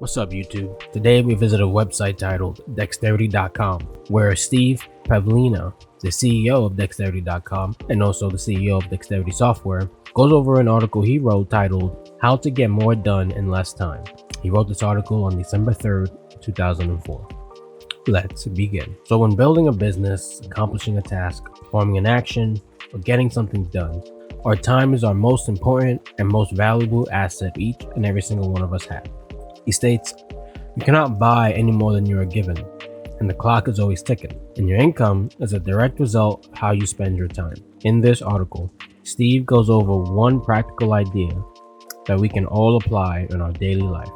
What's up, YouTube? Today we visit a website titled Dexterity.com, where Steve Pavlina, the CEO of Dexterity.com and also the CEO of Dexterity Software, goes over an article he wrote titled How to Get More Done in Less Time. He wrote this article on December 3rd, 2004. Let's begin. So when building a business, accomplishing a task, performing an action, or getting something done, our time is our most important and most valuable asset each and every single one of us have. He states, you cannot buy any more than you are given, and the clock is always ticking, and your income is a direct result of how you spend your time. In this article, Steve goes over one practical idea that we can all apply in our daily life,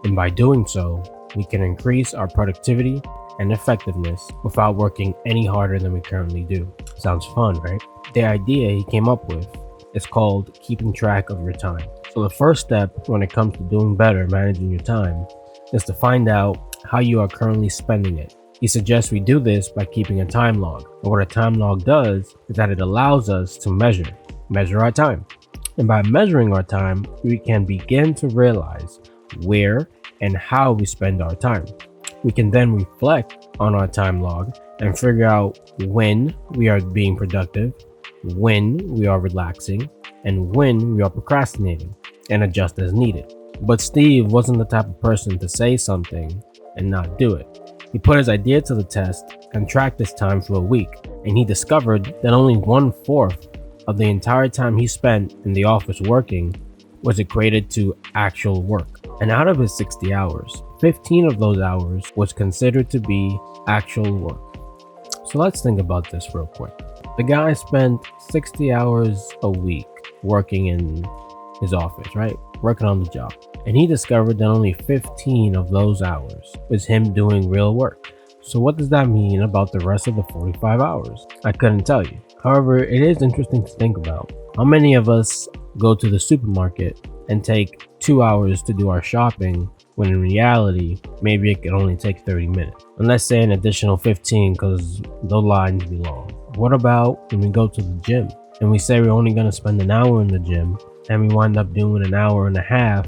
and by doing so, we can increase our productivity and effectiveness without working any harder than we currently do. Sounds fun, right? The idea he came up with is called keeping track of your time. So the first step when it comes to doing better managing your time is to find out how you are currently spending it. He suggests we do this by keeping a time log. And what a time log does is that it allows us to measure our time. And by measuring our time, we can begin to realize where and how we spend our time. We can then reflect on our time log and figure out when we are being productive, when we are relaxing, and when we are procrastinating, and adjust as needed. But Steve wasn't the type of person to say something and not do it. He put his idea to the test and tracked his time for a week, and he discovered that only 1/4 of the entire time he spent in the office working was equated to actual work. And out of his 60 hours, 15 of those hours was considered to be actual work. So let's think about this real quick. The guy spent 60 hours a week working in his office, right? Working on the job. And he discovered that only 15 of those hours was him doing real work. So what does that mean about the rest of the 45 hours? I couldn't tell you. However, it is interesting to think about. How many of us go to the supermarket and take 2 hours to do our shopping when in reality, maybe it could only take 30 minutes? And let's say an additional 15 because the lines be long. What about when we go to the gym and we say we're only going to spend an hour in the gym and we wind up doing an hour and a half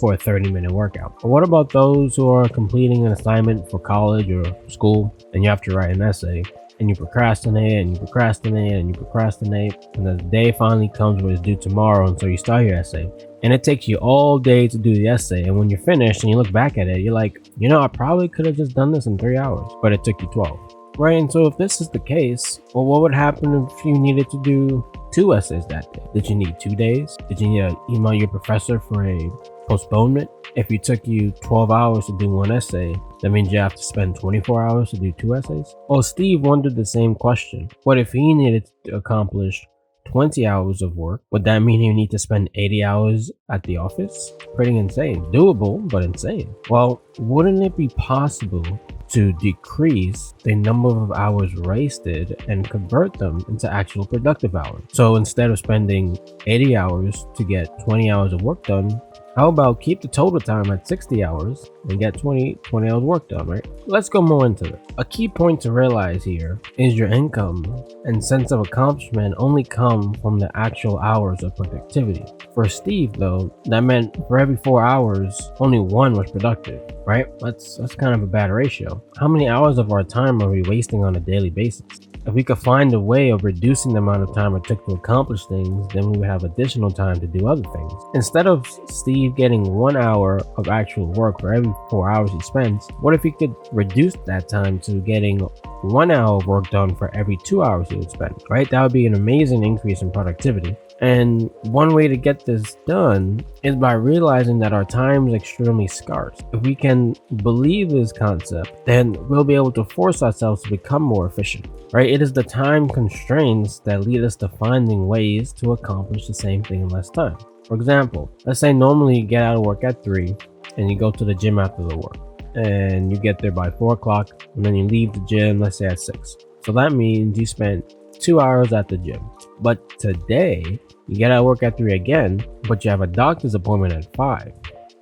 for a 30-minute workout? Or what about those who are completing an assignment for college or school and you have to write an essay and you procrastinate and you procrastinate and you procrastinate and the day finally comes where it's due tomorrow and so you start your essay and it takes you all day to do the essay, and when you're finished and you look back at it, you're like, I probably could have just done this in 3 hours, but it took you 12. Right, and so if this is the case, well, what would happen if you needed to do 2 essays that day? Did you need 2 days? Did you need to email your professor for a postponement? If it took you 12 hours to do 1 essay, that means you have to spend 24 hours to do 2 essays? Well, Steve wondered the same question. What if he needed to accomplish 20 hours of work? Would that mean you need to spend 80 hours at the office? Pretty insane. Doable, but insane. Well, wouldn't it be possible to decrease the number of hours wasted and convert them into actual productive hours? So instead of spending 80 hours to get 20 hours of work done, how about keep the total time at 60 hours and get 20 hours work done, right? Let's go more into this. A key point to realize here is your income and sense of accomplishment only come from the actual hours of productivity. For Steve, though, that meant for every 4 hours, only 1 was productive, right? That's kind of a bad ratio. How many hours of our time are we wasting on a daily basis? If we could find a way of reducing the amount of time it took to accomplish things, then we would have additional time to do other things. Instead of Steve getting 1 hour of actual work for every 4 hours he spends, what if he could reduce that time to getting 1 hour of work done for every 2 hours he would spend, right? That would be an amazing increase in productivity. And one way to get this done is by realizing that our time is extremely scarce. If we can believe this concept, then we'll be able to force ourselves to become more efficient, right? It is the time constraints that lead us to finding ways to accomplish the same thing in less time. For example, let's say normally you get out of work at 3 and you go to the gym after the work and you get there by 4 o'clock and then you leave the gym, let's say at 6. So that means you spent 2 hours at the gym. But today, you get out of work at 3 again, but you have a doctor's appointment at 5.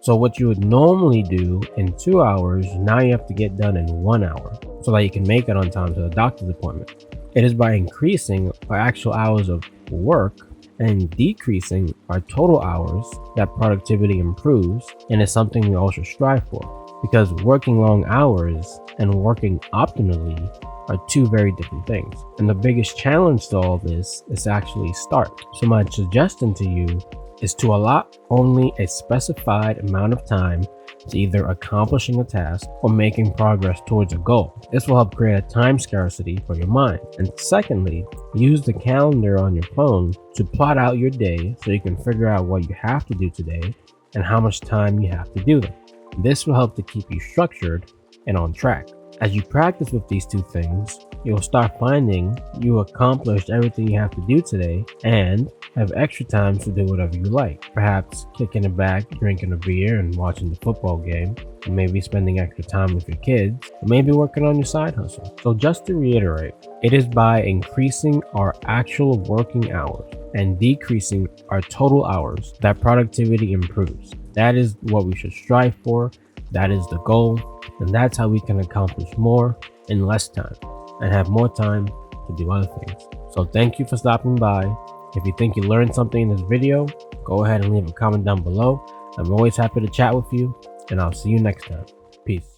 So what you would normally do in 2 hours, now you have to get done in 1 hour so that you can make it on time to the doctor's appointment. It is by increasing our actual hours of work and decreasing our total hours that productivity improves, and is something we all should strive for. Because working long hours and working optimally are two very different things. And the biggest challenge to all this is to actually start. So my suggestion to you is to allot only a specified amount of time to either accomplishing a task or making progress towards a goal. This will help create a time scarcity for your mind. And secondly, use the calendar on your phone to plot out your day so you can figure out what you have to do today and how much time you have to do them. This will help to keep you structured and on track. As you practice with these two things, you'll start finding you accomplished everything you have to do today and have extra time to do whatever you like. Perhaps kicking it back, drinking a beer and watching the football game, or maybe spending extra time with your kids, or maybe working on your side hustle. So just to reiterate, it is by increasing our actual working hours and decreasing our total hours that productivity improves. That is what we should strive for. That is the goal. And that's how we can accomplish more in less time and have more time to do other things. So thank you for stopping by. If you think you learned something in this video, go ahead and leave a comment down below. I'm always happy to chat with you, and I'll see you next time. Peace.